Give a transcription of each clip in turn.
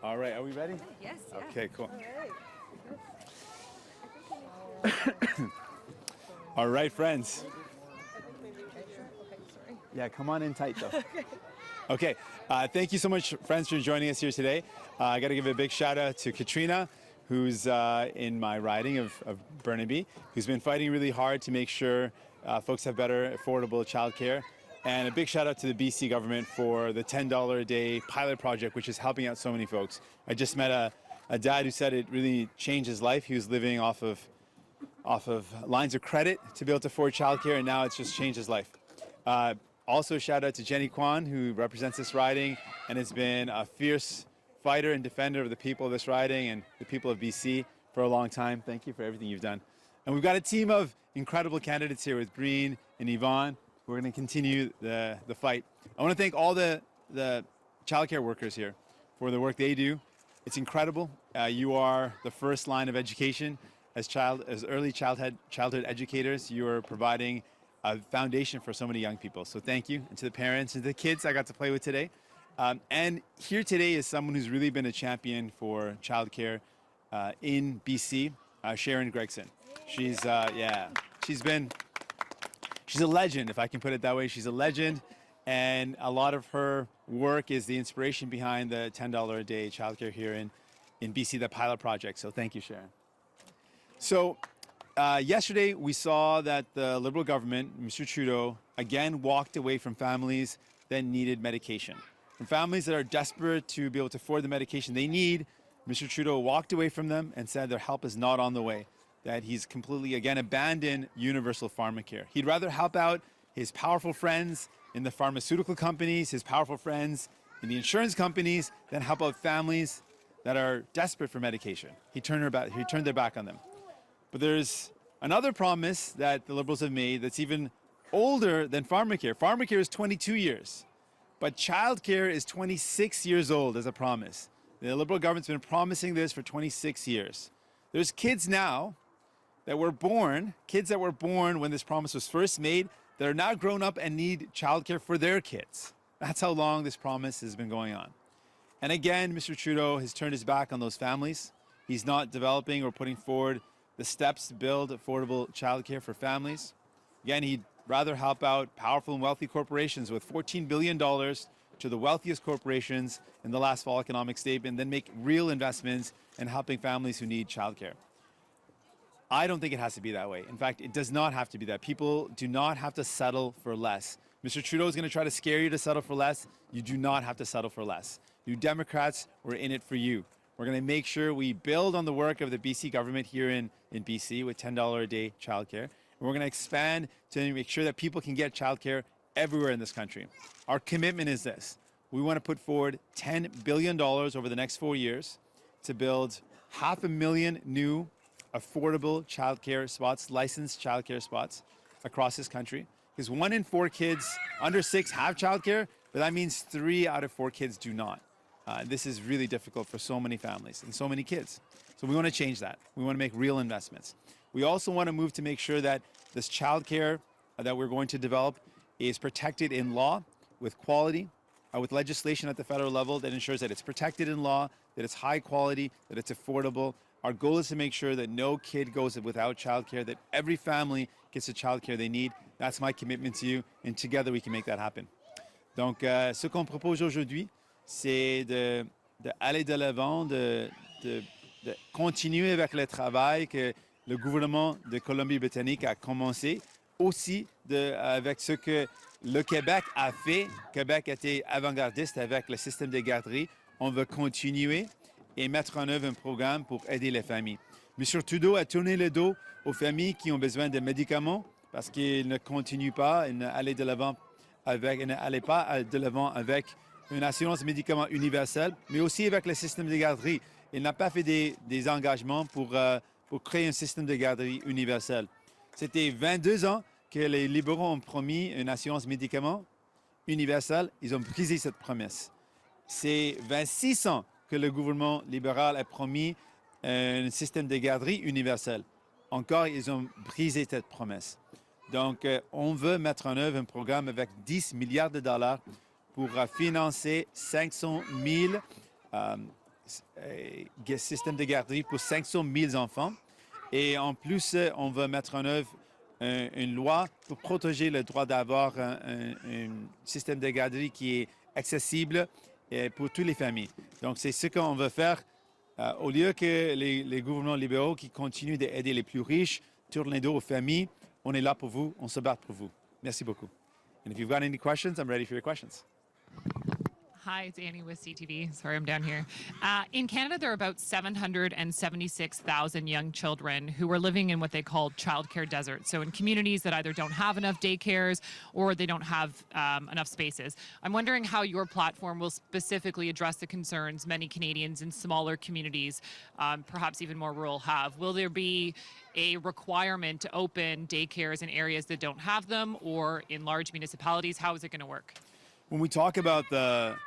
All right, are we ready? Yes. Yeah. Okay, cool. All right. All right, friends. Yeah, come on in tight though. Okay, thank you so much, friends, for joining us here today. I got to give a big shout out to Katrina, who's in my riding of Burnaby, who's been fighting really hard to make sure folks have better, affordable childcare. And a big shout out to the BC government for the $10 a day pilot project, which is helping out so many folks. I just met a dad who said it really changed his life. He was living off of lines of credit to be able to afford childcare, and now it's just changed his life. Also, shout out to Jenny Kwan, who represents this riding and has been a fierce fighter and defender of the people of this riding and the people of BC for a long time. Thank you for everything you've done. And we've got a team of incredible candidates here with Breen and Yvonne. We're going to continue the fight. I want to thank all the childcare workers here for the work they do. It's incredible. You are the first line of education. As early childhood educators, you are providing a foundation for so many young people. So thank you. And to the parents and the kids I got to play with today. And here today is someone who's really been a champion for childcare in BC, Sharon Gregson. She's a legend, if I can put it that way. She's a legend, and a lot of her work is the inspiration behind the $10 a day childcare here in BC, the pilot project. So thank you, Sharon. So yesterday we saw that the Liberal government, Mr. Trudeau, again walked away from families that needed medication. From families that are desperate to be able to afford the medication they need, Mr. Trudeau walked away from them and said their help is not on the way, that he's completely, again, abandoned universal pharmacare. He'd rather help out his powerful friends in the pharmaceutical companies, his powerful friends in the insurance companies, than help out families that are desperate for medication. He turned their back on them. But there's another promise that the Liberals have made that's even older than pharmacare. Pharmacare is 22 years, but childcare is 26 years old as a promise. The Liberal government's been promising this for 26 years. There's kids now that were born, kids that were born when this promise was first made, that are now grown up and need childcare for their kids. That's how long this promise has been going on. And again, Mr. Trudeau has turned his back on those families. He's not developing or putting forward the steps to build affordable childcare for families. Again, he'd rather help out powerful and wealthy corporations with $14 billion to the wealthiest corporations in the last fall economic statement than make real investments in helping families who need childcare. I don't think it has to be that way. In fact, it does not have to be that. People do not have to settle for less. Mr. Trudeau is going to try to scare you to settle for less. You do not have to settle for less. You Democrats, we're in it for you. We're going to make sure we build on the work of the BC government here in BC with $10 a day childcare. And we're going to expand to make sure that people can get childcare everywhere in this country. Our commitment is this. We want to put forward $10 billion over the next 4 years to build 500,000 new affordable childcare spots, licensed childcare spots across this country. Because 1 in 4 kids under 6 have childcare, but that means 3 out of 4 kids do not. This is really difficult for so many families and so many kids. So we want to change that. We want to make real investments. We also want to move to make sure that this childcare that we're going to develop is protected in law with quality, with legislation at the federal level that ensures that it's protected in law, that it's high quality, that it's affordable. Our goal is to make sure that no kid goes without childcare, that every family gets the childcare they need. That's my commitment to you, and together we can make that happen. Donc, ce qu'on propose aujourd'hui, c'est d'aller de l'avant, de continuer avec le travail que le gouvernement de Colombie-Britannique a commencé, aussi avec ce que le Québec a fait. Québec a été avant-gardiste avec le système de garderie. On veut continuer et mettre en œuvre un programme pour aider les familles. M. Trudeau a tourné le dos aux familles qui ont besoin de médicaments parce qu'il ne continue pas, il n'allait pas de l'avant avec une assurance médicaments universelle, mais aussi avec le système de garderie. Il n'a pas fait des engagements pour créer un système de garderie universel. C'était 22 ans que les libéraux ont promis une assurance médicaments universelle. Ils ont brisé cette promesse. C'est 26 ans que le gouvernement libéral a promis un système de garderie universel. Encore, ils ont brisé cette promesse. Donc, on veut mettre en œuvre un programme avec 10 milliards de dollars pour financer 500 000 système de garderie pour 500 000 enfants. Et en plus, on va mettre en œuvre une loi pour protéger le droit d'avoir un système de garderie qui est accessible pour toutes les familles. Donc, c'est ce qu'on veut faire. Au lieu que les gouvernements libéraux qui continuent d'aider les plus riches tournent les dos aux familles, on est là pour vous, on se bat pour vous. Merci beaucoup. And if you've got any questions, I'm ready for your questions. Hi, it's Annie with CTV. Sorry, I'm down here. In Canada, there are about 776,000 young children who are living in what they call childcare deserts. So in communities that either don't have enough daycares or they don't have enough spaces. I'm wondering how your platform will specifically address the concerns many Canadians in smaller communities, perhaps even more rural, have. Will there be a requirement to open daycares in areas that don't have them or in large municipalities? How is it going to work? When we talk about the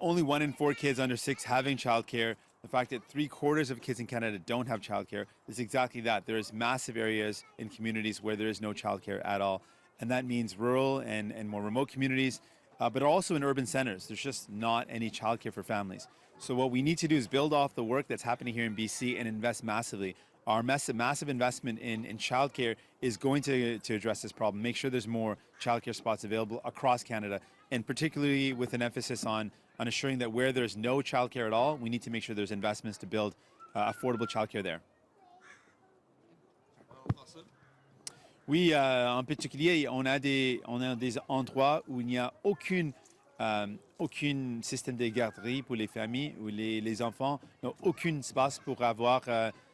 only 1 in 4 kids under 6 having childcare, the fact that 3/4 of kids in Canada don't have childcare is exactly that. There's massive areas in communities where there is no childcare at all. And that means rural and more remote communities, but also in urban centers. There's just not any childcare for families. So what we need to do is build off the work that's happening here in BC and invest massively. Our massive investment in childcare is going to address this problem, make sure there's more childcare spots available across Canada, and particularly with an emphasis on assuring that where there's no childcare at all, we need to make sure there's investments to build affordable childcare there. Oui, en particulier, on a des endroits où il n'y a aucun système de garderie pour les familles, où les enfants n'ont aucun espace pour avoir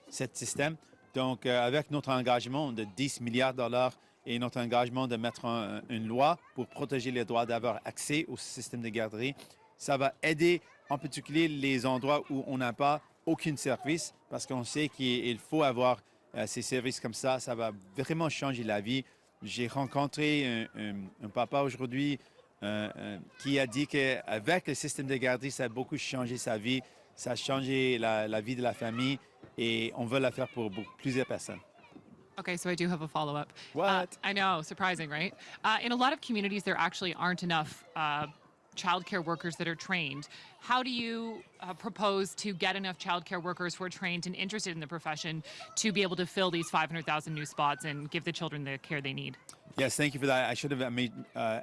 ce système. Donc, avec notre engagement de 10 milliards de dollars et notre engagement de mettre une loi pour protéger les droits d'avoir accès au système de garderie, ça va aider en particulier les endroits où on n'a pas aucun service, parce qu'on sait qu'il faut avoir ces services comme ça. Ça va vraiment changer la vie. J'ai rencontré un papa aujourd'hui qui a dit qu'avec le système de garderie, ça a beaucoup changé sa vie, ça a changé la vie de la famille, et on veut la faire pour plusieurs personnes. Okay, so I do have a follow-up. What? I know, surprising, right? In a lot of communities, there actually aren't enough childcare workers that are trained. How do you propose to get enough childcare workers who are trained and interested in the profession to be able to fill these 500,000 new spots and give the children the care they need? Yes, thank you for that. I should have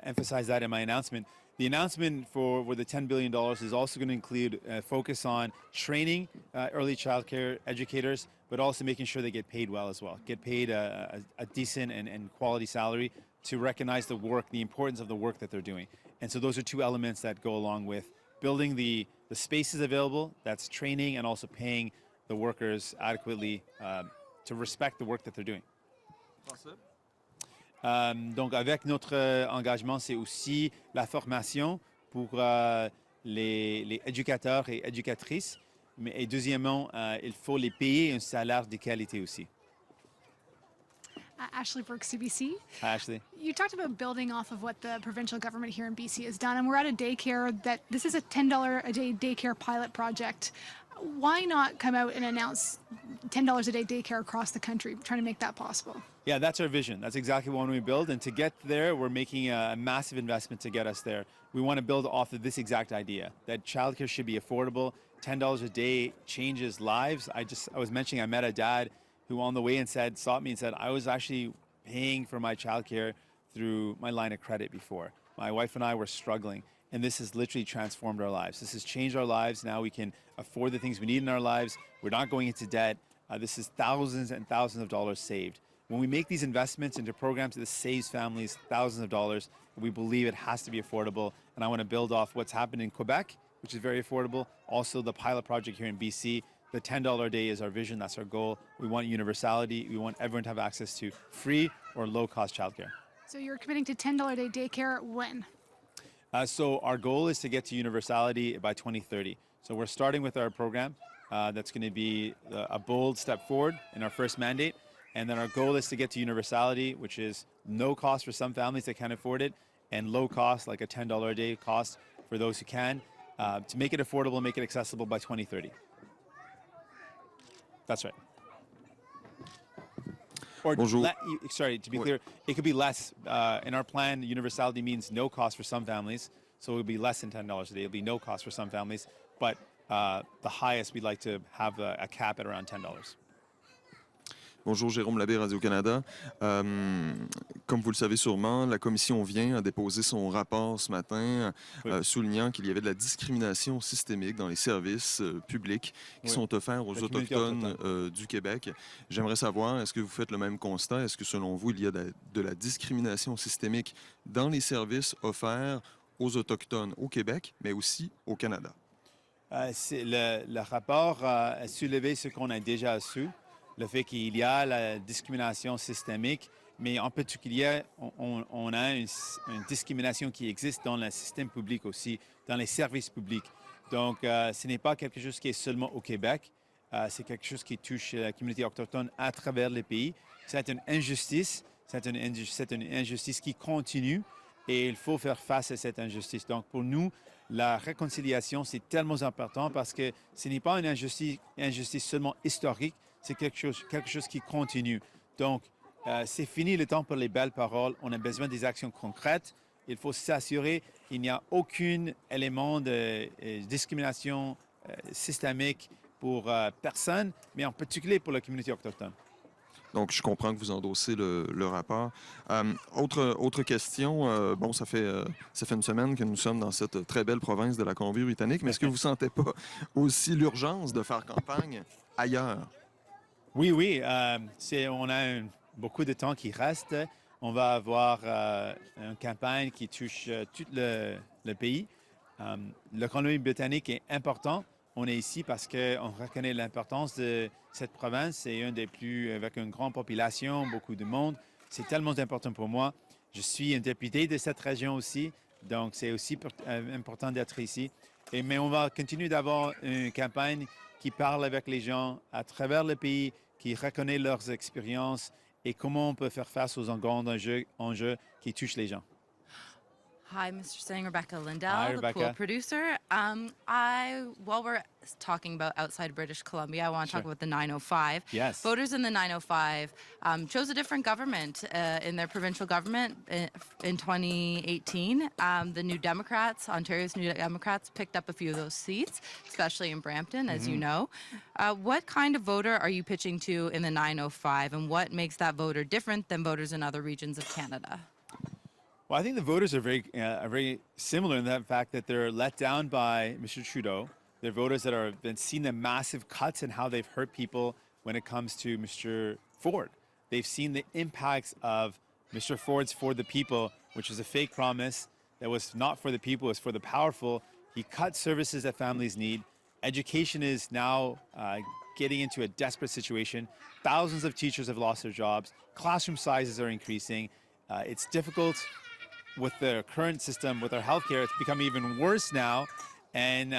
emphasized that in my announcement. The announcement for the $10 billion is also going to include a focus on training early childcare educators, but also making sure they get paid well as well, get paid a decent and quality salary to recognize the work, the importance of the work that they're doing. And so those are two elements that go along with building the spaces available, that's training, and also paying the workers adequately to respect the work that they're doing. Donc, avec notre engagement, c'est aussi la formation pour les éducateurs et éducatrices. Et deuxièmement, il faut les payer un salaire de qualité aussi. Ashley Brooks, CBC. Hi, Ashley. You talked about building off of what the provincial government here in BC has done, and we're at a daycare that this is a $10 a day daycare pilot project. Why not come out and announce $10 a day daycare across the country, trying to make that possible? Yeah, that's our vision. That's exactly what we build. And to get there, we're making a massive investment to get us there. We want to build off of this exact idea, that childcare should be affordable. $10 a day changes lives. I was mentioning I met a dad who on the way in stopped me and said, I was actually paying for my childcare through my line of credit before. My wife and I were struggling, and this has literally transformed our lives. This has changed our lives. Now we can afford the things we need in our lives. We're not going into debt. This is thousands and thousands of dollars saved. When we make these investments into programs, this saves families thousands of dollars. We believe it has to be affordable, and I want to build off what's happened in Quebec, which is very affordable. Also, the pilot project here in BC. The $10 a day is our vision. That's our goal. We want universality. We want everyone to have access to free or low-cost childcare. So you're committing to $10 a day daycare when? So our goal is to get to universality by 2030. So we're starting with our program. That's going to be a bold step forward in our first mandate. And then our goal is to get to universality, which is no cost for some families that can't afford it, and low cost, like a $10 a day cost for those who can, to make it affordable, make it accessible by 2030. That's right. Or Bonjour. Sorry, to be clear, it could be less. In our plan, universality means no cost for some families, so it would be less than $10 a day. It'll be no cost for some families, but the highest, we'd like to have a cap at around $10. Bonjour, Jérôme Labbé, Radio-Canada. Comme vous le savez sûrement, la Commission vient à déposer son rapport ce matin, soulignant qu'il y avait de la discrimination systémique dans les services publics qui sont offerts aux Autochtones du Québec. J'aimerais savoir, est-ce que vous faites le même constat? Est-ce que selon vous, il y a de la discrimination systémique dans les services offerts aux Autochtones au Québec, mais aussi au Canada? Le rapport a soulevé ce qu'on a déjà su. Le fait qu'il y a la discrimination systémique, mais en particulier, on a une discrimination qui existe dans le système public aussi, dans les services publics. Donc, ce n'est pas quelque chose qui est seulement au Québec, c'est quelque chose qui touche la communauté autochtone à travers le pays. C'est une injustice, c'est une injustice qui continue et il faut faire face à cette injustice. Donc, pour nous, la réconciliation, c'est tellement important parce que ce n'est pas une injustice seulement historique, c'est quelque chose qui continue. Donc, c'est fini le temps pour les belles paroles. On a besoin des actions concrètes. Il faut s'assurer qu'il n'y a aucun élément de discrimination systémique pour personne, mais en particulier pour la communauté autochtone. Donc, je comprends que vous endossez le rapport. Autre question. Bon, ça fait une semaine que nous sommes dans cette très belle province de la Colombie-Britannique, mais est-ce que vous ne sentez pas aussi l'urgence de faire campagne ailleurs? Oui, on a beaucoup de temps qui reste. On va avoir une campagne qui touche tout le pays. La Colombie-Britannique est important. On est ici parce qu'on reconnaît l'importance de cette province. C'est une des plus, avec une grande population, beaucoup de monde. C'est tellement important pour moi. Je suis un député de cette région aussi, donc c'est aussi important d'être ici. Mais on va continuer d'avoir une campagne qui parle avec les gens à travers le pays, qui reconnaît leurs expériences et comment on peut faire face aux grands enjeux qui touchent les gens. Hi, Mr. Singh, Rebecca Lindell, Hi, the Rebecca. pool producer. While we're talking about outside British Columbia, I want to talk about the 905. Yes. Voters in the 905 chose a different government in their provincial government in 2018. The New Democrats, Ontario's New Democrats, picked up a few of those seats, especially in Brampton, as you know. What kind of voter are you pitching to in the 905, and what makes that voter different than voters in other regions of Canada? Well, I think the voters are very similar in that fact that they're let down by Mr. Trudeau. They're voters that have been seeing the massive cuts and how they've hurt people when it comes to Mr. Ford. They've seen the impacts of Mr. Ford's For the People, which was a fake promise that was not for the people, it was for the powerful. He cut services that families need. Education is now getting into a desperate situation. Thousands of teachers have lost their jobs. Classroom sizes are increasing. It's difficult with the current system, with our healthcare. It's becoming even worse now. And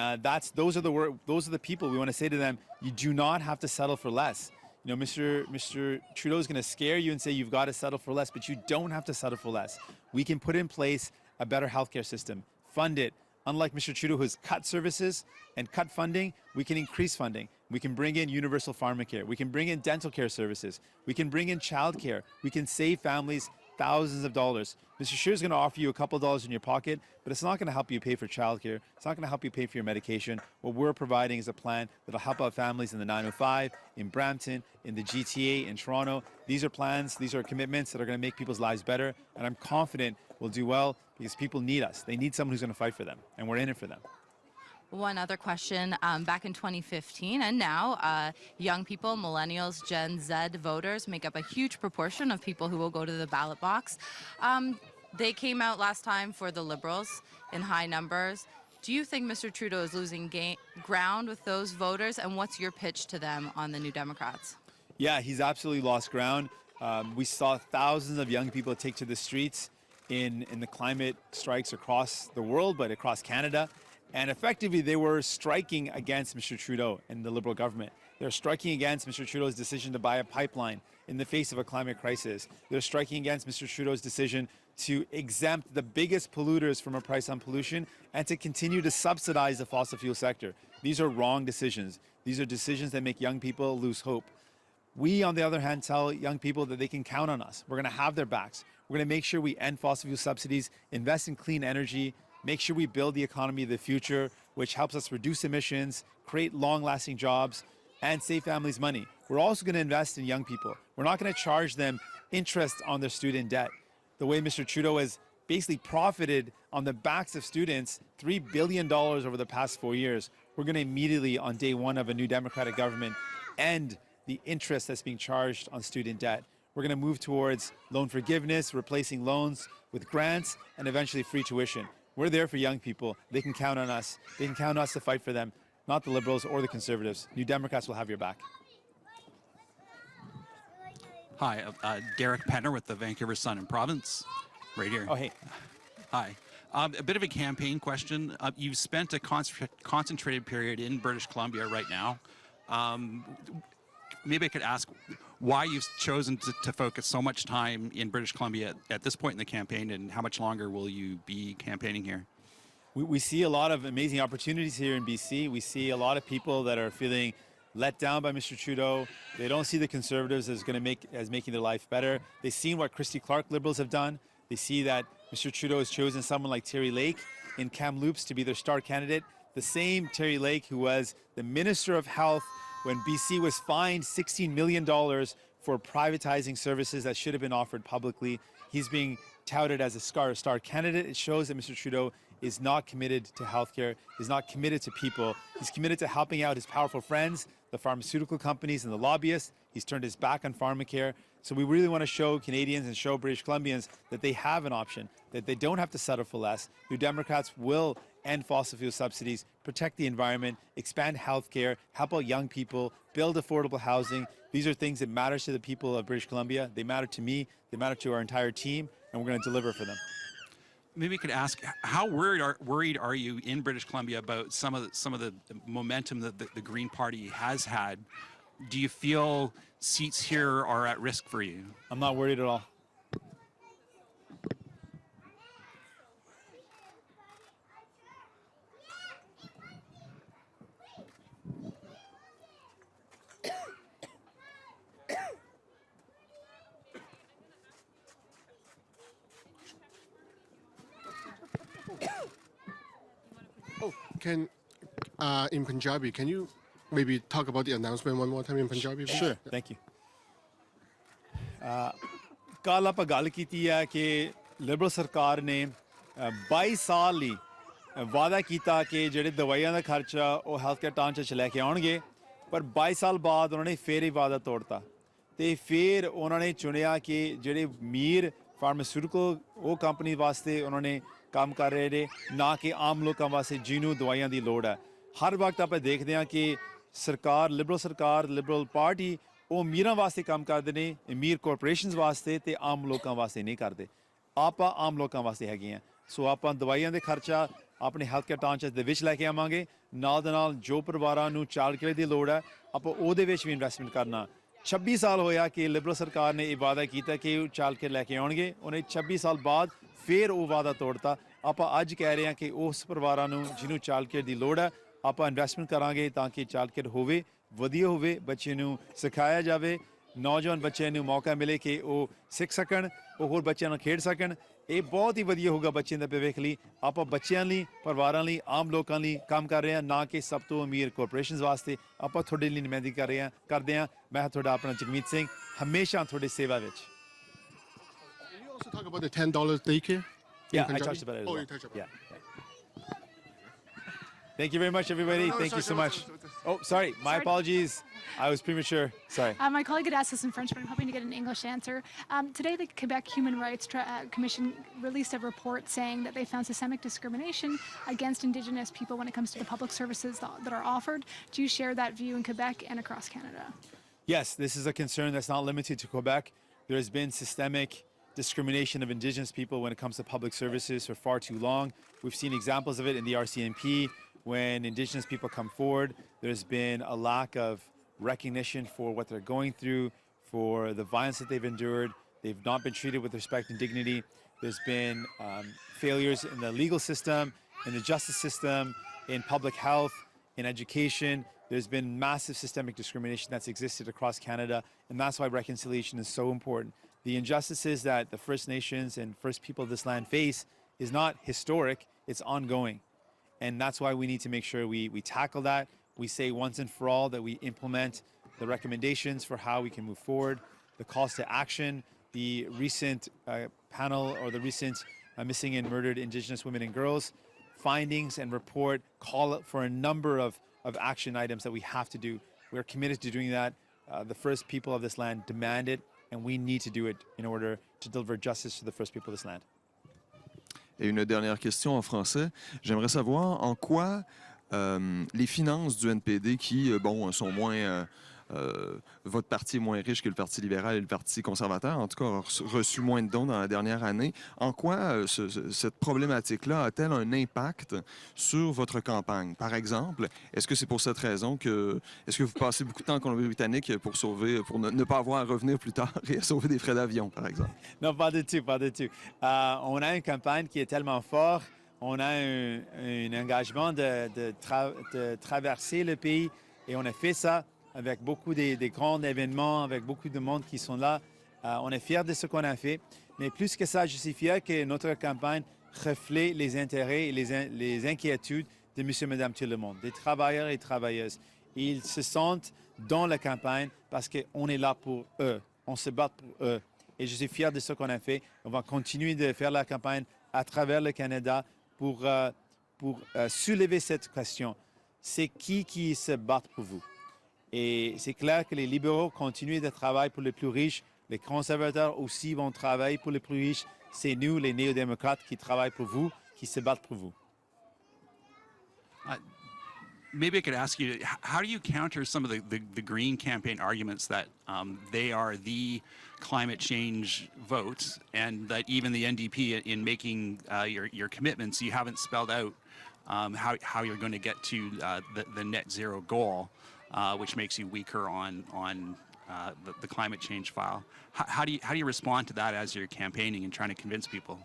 those are the people we want to say to them, you do not have to settle for less. You know, Mr. Trudeau is going to scare you and say you've got to settle for less, but you don't have to settle for less. We can put in place a better healthcare system, fund it. Unlike Mr. Trudeau, who's cut services and cut funding, we can increase funding. We can bring in universal pharmacare. We can bring in dental care services. We can bring in childcare. We can save families thousands of dollars. Mr. Scheer is going to offer you a couple of dollars in your pocket, but it's not going to help you pay for childcare. It's not going to help you pay for your medication. What we're providing is a plan that'll help out families in the 905, in Brampton, in the GTA, in Toronto. These are plans, these are commitments that are going to make people's lives better, and I'm confident we'll do well because people need us. They need someone who's going to fight for them, and we're in it for them. One other question. Back in 2015 and now, young people, millennials, Gen Z voters make up a huge proportion of people who will go to the ballot box. They came out last time for the Liberals in high numbers. Do you think Mr. Trudeau is losing ground with those voters, and what's your pitch to them on the New Democrats? Yeah, he's absolutely lost ground. We saw thousands of young people take to the streets in the climate strikes across the world, but across Canada. And effectively, they were striking against Mr. Trudeau and the Liberal government. They're striking against Mr. Trudeau's decision to buy a pipeline in the face of a climate crisis. They're striking against Mr. Trudeau's decision to exempt the biggest polluters from a price on pollution and to continue to subsidize the fossil fuel sector. These are wrong decisions. These are decisions that make young people lose hope. We, on the other hand, tell young people that they can count on us. We're going to have their backs. We're going to make sure we end fossil fuel subsidies, invest in clean energy, make sure we build the economy of the future, which helps us reduce emissions, create long-lasting jobs, and save families money. We're also going to invest in young people. We're not going to charge them interest on their student debt. The way Mr. Trudeau has basically profited on the backs of students, $3 billion over the past 4 years, we're going to immediately, on day one of a new Democratic government, end the interest that's being charged on student debt. We're going to move towards loan forgiveness, replacing loans with grants, and eventually free tuition. We're there for young people. They can count on us. They can count on us to fight for them, not the Liberals or the Conservatives. New Democrats will have your back. Hi, Derek Penner with the Vancouver Sun and Province, right here. Oh, hey. Hi. A bit of a campaign question. You've spent a concentrated period in British Columbia right now. Maybe I could ask why you've chosen to focus so much time in British Columbia at this point in the campaign, and how much longer will you be campaigning here? We see a lot of amazing opportunities here in BC. We see a lot of people that are feeling let down by Mr. Trudeau. They don't see the Conservatives as making their life better. They've seen what Christy Clark Liberals have done. They see that Mr. Trudeau has chosen someone like Terry Lake in Kamloops to be their star candidate. The same Terry Lake who was the Minister of Health when BC was fined $16 million for privatizing services that should have been offered publicly. He's being touted as a star candidate. It shows that Mr. Trudeau is not committed to healthcare, is not committed to people. He's committed to helping out his powerful friends, the pharmaceutical companies and the lobbyists. He's turned his back on pharmacare. So we really want to show Canadians and show British Columbians that they have an option, that they don't have to settle for less. New Democrats will end fossil fuel subsidies, protect the environment, expand healthcare, help out young people, build affordable housing. These are things that matter to the people of British Columbia. They matter to me, they matter to our entire team, and we're going to deliver for them. Maybe we could ask, how worried are you in British Columbia about some of the momentum that the Green Party has had? Do you feel seats here are at risk for you? I'm not worried at all. In Punjabi, can you maybe talk about the announcement one more time in Punjabi? Please? Sure, thank you. ਕੱਲ ਆਪਾਂ ਗੱਲ ਕੀਤੀ ਹੈ ਕਿ Liberal ਸਰਕਾਰ ਨੇ 22 ਸਾਲ ਲਈ ਵਾਅਦਾ ਕੀਤਾ ਕਿ ਜਿਹੜੇ ਦਵਾਈਆਂ ਦਾ ਖਰਚਾ ਉਹ ਹੈਲਥ ਕੇਅਰ ਢਾਂਚੇ 'ਚ ਲੈ ਕੇ ਆਉਣਗੇ, ਪਰ 22 ਸਾਲ ਬਾਅਦ ਉਹਨਾਂ ਨੇ ਫੇਰ ਇਹ ਵਾਅਦਾ ਤੋੜਤਾ ਤੇ ਫਿਰ ਉਹਨਾਂ ਨੇ ਚੁਣਿਆ ਕਿ ਜਿਹੜੇ ਅਮੀਰ ਫਾਰਮਾਸਿਊਟੀਕਲ ਉਹ ਕੰਪਨੀ ਵਾਸਤੇ ਉਹਨਾਂ ਨੇ ਕੰਮ ਕਰ ਰਹੇ ਨੇ, ਨਾ ਕਿ ਆਮ ਲੋਕਾਂ ਵਾਸਤੇ ਜਿਹਨੂੰ ਦਵਾਈਆਂ ਦੀ ਲੋੜ ਹੈ। ਹਰ ਵਕਤ ਆਪਾਂ ਦੇਖਦੇ ਹਾਂ ਕਿ ਸਰਕਾਰ, ਲਿਬਰਲ ਪਾਰਟੀ ਉਹ ਅਮੀਰਾਂ ਵਾਸਤੇ ਕੰਮ ਕਰਦੇ ਨੇ, ਅਮੀਰ ਕਾਰਪੋਰੇਸ਼ਨਸ ਵਾਸਤੇ ਤੇ ਆਮ ਲੋਕਾਂ ਵਾਸਤੇ ਨਹੀਂ ਕਰਦੇ। ਆਪਾਂ ਆਮ ਲੋਕਾਂ ਵਾਸਤੇ ਹੈਗੇ ਆ। ਸੋ ਆਪਾਂ ਦਵਾਈਆਂ ਦੇ ਖਰਚਾ ਆਪਣੇ ਹੈਲਥ ਕੇਅਰ ਢਾਂਚੇ ਦੇ ਵਿੱਚ ਲੈ ਕੇ ਆਵਾਂਗੇ, ਨਾਲ ਦੇ ਨਾਲ ਜੋ ਪਰਿਵਾਰਾਂ ਨੂੰ ਚਾਈਲਡ ਕੇਅਰ ਦੀ ਲੋੜ ਹੈ ਆਪਾਂ ਉਹਦੇ ਵਿੱਚ ਵੀ ਇਨਵੈਸਟਮੈਂਟ ਕਰਨਾ। 26 ਸਾਲ ਹੋਇਆ ਕਿ ਲਿਬਰਲ ਸਰਕਾਰ ਨੇ ਇਹ ਵਾਅਦਾ ਕੀਤਾ ਕਿ ਉਹ ਚਾਈਲਡ ਕੇਅਰ ਲੈ ਕੇ ਆਉਣਗੇ, ਉਹਨੇ 26 ਸਾਲ ਬਾਅਦ ਫਿਰ ਉਹ ਵਾਅਦਾ ਤੋੜਤਾ। ਆਪਾਂ ਅੱਜ ਕਹਿ ਰਹੇ ਹਾਂ ਕਿ ਉਸ ਪਰਿਵਾਰਾਂ ਨੂੰ ਜਿਹਨੂੰ ਚਾਈਲਡ ਕੇਅਰ ਦੀ ਲੋੜ ਹੈ ਆਪਾਂ ਇਨਵੈਸਟਮੈਂਟ ਕਰਾਂਗੇ ਤਾਂ ਕਿ ਚਾਈਲਡ ਕੇਅਰ ਹੋਵੇ, ਵਧੀਆ ਹੋਵੇ, ਬੱਚੇ ਨੂੰ ਸਿਖਾਇਆ ਜਾਵੇ, ਨੌਜਵਾਨ ਬੱਚਿਆਂ ਨੂੰ ਮੌਕਾ ਮਿਲੇ ਕਿ ਉਹ ਸਿੱਖ ਸਕਣ, ਉਹ ਹੋਰ ਬੱਚਿਆਂ ਨਾਲ ਖੇਡ ਸਕਣ। ਇਹ ਬਹੁਤ ਹੀ ਵਧੀਆ ਹੋਊਗਾ ਬੱਚਿਆਂ ਦੇ ਭਵਿੱਖ ਲਈ। ਆਪਾਂ ਬੱਚਿਆਂ ਲਈ, ਪਰਿਵਾਰਾਂ ਲਈ, ਆਮ ਲੋਕਾਂ ਲਈ ਕੰਮ ਕਰ ਰਹੇ ਹਾਂ, ਨਾ ਕਿ ਸਭ ਤੋਂ ਅਮੀਰ ਕਾਰਪੋਰੇਸ਼ਨਸ ਵਾਸਤੇ। ਆਪਾਂ ਤੁਹਾਡੇ ਲਈ ਨੁਮਾਇੰਦਗੀ ਕਰਦੇ ਹਾਂ। ਮੈਂ ਤੁਹਾਡਾ ਆਪਣਾ ਜਗਮੀਤ ਸਿੰਘ, ਹਮੇਸ਼ਾ ਤੁਹਾਡੀ ਸੇਵਾ ਵਿੱਚ। Can you also talk about the $10 daycare? Yeah, I touched about it as well. You touched about it. Yeah. Thank you very much, everybody. Thank you so much. Oh, sorry. My apologies. I was premature. Sorry. My colleague had asked this in French, but I'm hoping to get an English answer. Today, the Quebec Human Rights Commission released a report saying that they found systemic discrimination against Indigenous people when it comes to the public services that are offered. Do you share that view in Quebec and across Canada? Yes, this is a concern that's not limited to Quebec. There has been systemic discrimination of Indigenous people when it comes to public services for far too long. We've seen examples of it in the RCMP. When Indigenous people come forward, there's been a lack of recognition for what they're going through, for the violence that they've endured. They've not been treated with respect and dignity. There's been failures in the legal system, in the justice system, in public health, in education. There's been massive systemic discrimination that's existed across Canada, and that's why reconciliation is so important. The injustices that the First Nations and First People of this land face is not historic. it's ongoing. And that's why we need to make sure we tackle that. We say once and for all that we implement the recommendations for how we can move forward, the calls to action, the recent panel or the recent missing and murdered Indigenous women and girls findings and report call for a number of action items that we have to do. We're committed to doing that. The first people of this land demand it, and we need to do it in order to deliver justice to the first people of this land. Et une dernière question en français. J'aimerais savoir en quoi les finances du NPD qui, sont moins... votre parti est moins riche que le Parti libéral et le Parti conservateur, en tout cas, a reçu moins de dons dans la dernière année. En quoi cette problématique-là a-t-elle un impact sur votre campagne? Par exemple, est-ce que c'est pour cette raison que... Est-ce que vous passez beaucoup de temps en Colombie-Britannique pour ne pas avoir à revenir plus tard et à sauver des frais d'avion, par exemple? Non, pas du tout, pas du tout. On a une campagne qui est tellement forte. On a un engagement de traverser le pays et on a fait ça avec beaucoup des grands événements, avec beaucoup de monde qui sont là. On est fiers de ce qu'on a fait. Mais plus que ça, je suis fier que notre campagne reflète les intérêts et les inquiétudes de monsieur et madame tout le monde, des travailleurs et travailleuses. Ils se sentent dans la campagne parce qu'on est là pour eux. On se bat pour eux. Et je suis fier de ce qu'on a fait. On va continuer de faire la campagne à travers le Canada pour soulever cette question. C'est qui se bat pour vous? Et c'est clair que les libéraux continuent de travailler pour les plus riches. Les conservateurs aussi vont travailler pour les plus riches. C'est nous, les néo-démocrates, qui travaillent pour vous, qui se battent pour vous. Maybe I could ask you, how do you counter some of the Green campaign arguments that they are the climate change votes, and that even the NDP, in making your commitments, you haven't spelled out how you're going to get to the net zero goal, which makes you weaker on the climate change file. How do you respond to that as you're campaigning and trying to convince people?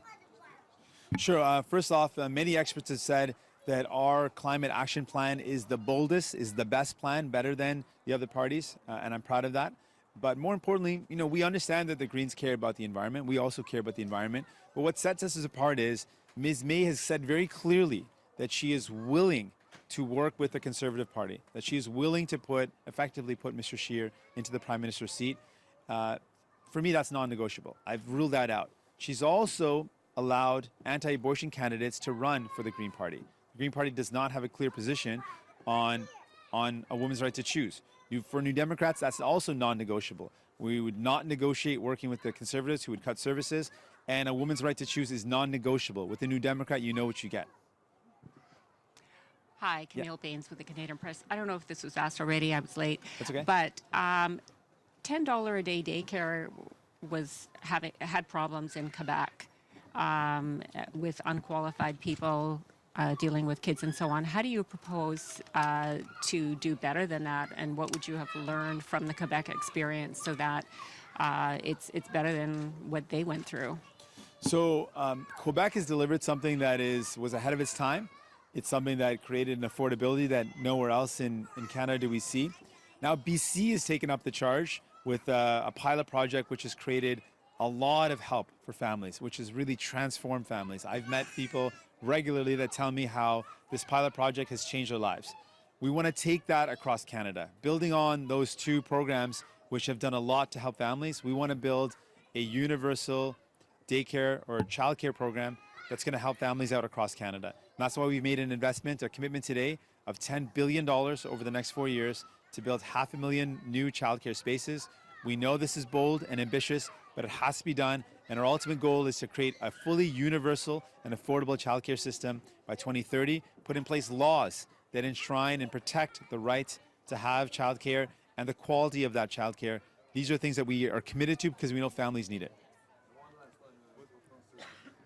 Sure. First off, many experts have said that our climate action plan is the boldest, is the best plan, better than the other parties, and I'm proud of that. But more importantly, we understand that the Greens care about the environment. We also care about the environment. But what sets us apart is Ms. May has said very clearly that she is willing to work with the Conservative Party, that she is willing to effectively put Mr. Scheer into the Prime Minister's seat. For me, that's non-negotiable. I've ruled that out. She's also allowed anti-abortion candidates to run for the Green Party. The Green Party does not have a clear position on a woman's right to choose. For New Democrats, that's also non-negotiable. We would not negotiate working with the Conservatives who would cut services, and a woman's right to choose is non-negotiable. With the New Democrat, you know what you get. Hi, Camille Baines with the Canadian Press. I don't know if this was asked already. I was late. That's okay. But $10 a day daycare had problems in Quebec with unqualified people dealing with kids and so on. How do you propose to do better than that? And what would you have learned from the Quebec experience so that it's better than what they went through? So Quebec has delivered something that was ahead of its time. It's something that created an affordability that nowhere else in Canada do we see. Now BC has taken up the charge with a pilot project which has created a lot of help for families, which has really transformed families. I've met people regularly that tell me how this pilot project has changed their lives. We want to take that across Canada. Building on those two programs which have done a lot to help families, we want to build a universal daycare or childcare program that's going to help families out across Canada. And that's why we've made an investment, a commitment today of $10 billion over the next 4 years to build 500,000 new childcare spaces. We know this is bold and ambitious, but it has to be done. And our ultimate goal is to create a fully universal and affordable childcare system by 2030, put in place laws that enshrine and protect the right to have childcare and the quality of that childcare. These are things that we are committed to because we know families need it.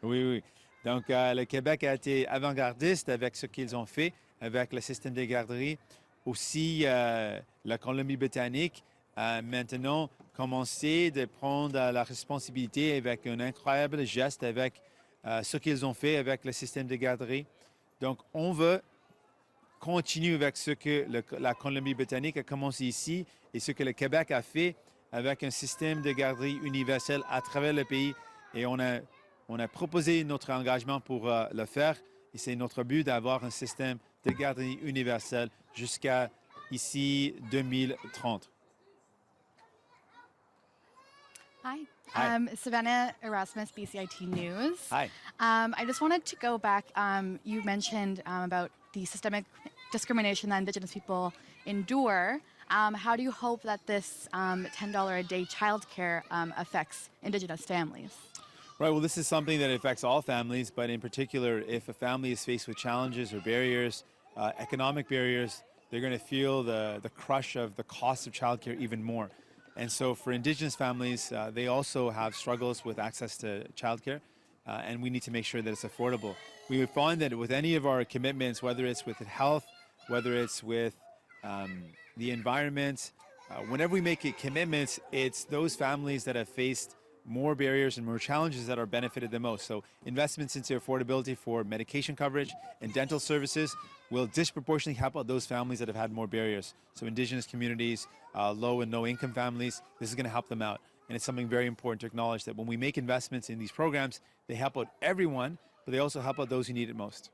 Oui. Donc, le Québec a été avant-gardiste avec ce qu'ils ont fait, avec le système des garderies. Aussi, la Colombie-Britannique a maintenant commencé de prendre la responsabilité avec un incroyable geste avec ce qu'ils ont fait avec le système de garderie. Donc, on veut continuer avec ce que la Colombie-Britannique a commencé ici et ce que le Québec a fait avec un système de garderie universel à travers le pays. Et on a proposé notre engagement pour le faire Et c'est notre but d'avoir un système de garderie universel jusqu'à ici 2030. Hi. Hi. Savannah Erasmus, BCIT News. Hi. I just wanted to go back. You mentioned about the systemic discrimination that Indigenous people endure. How do you hope that this $10 a day childcare affects Indigenous families? Right, well, this is something that affects all families, but in particular, if a family is faced with challenges or barriers, economic barriers, they're going to feel the crush of the cost of childcare even more. And so for Indigenous families, they also have struggles with access to childcare, and we need to make sure that it's affordable. We find that with any of our commitments, whether it's with health, whether it's with the environment, whenever we make commitments, it's those families that have faced more barriers and more challenges that are benefited the most. So investments into affordability for medication coverage and dental services will disproportionately help out those families that have had more barriers. So Indigenous communities, low and no income families, this is going to help them out. And it's something very important to acknowledge that when we make investments in these programs, they help out everyone, but they also help out those who need it most.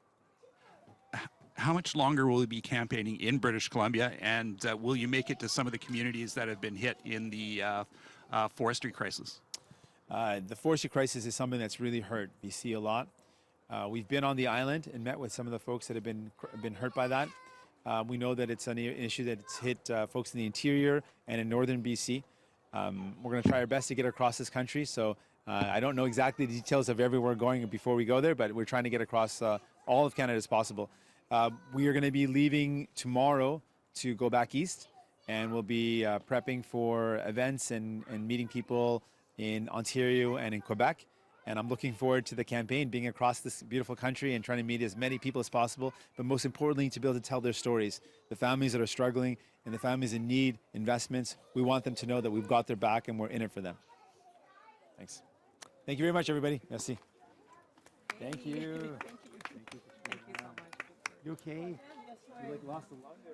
How much longer will you be campaigning in British Columbia, and will you make it to some of the communities that have been hit in the forestry crisis? The forestry crisis is something that's really hurt BC a lot. We've been on the island and met with some of the folks that have been hurt by that. We know that it's an issue that's hit folks in the interior and in northern BC. We're going to try our best to get across this country. So I don't know exactly the details of everywhere we're going before we go there, but we're trying to get across all of Canada as possible. We are going to be leaving tomorrow to go back east, and we'll be prepping for events and meeting people in Ontario and in Quebec. And I'm looking forward to the campaign, being across this beautiful country and trying to meet as many people as possible, but most importantly, to be able to tell their stories. The families that are struggling and the families in need investments, we want them to know that we've got their back and we're in it for them. Thanks. Thank you very much, everybody. Merci. Thank you. Thank you so much. You okay? You like lost a love there.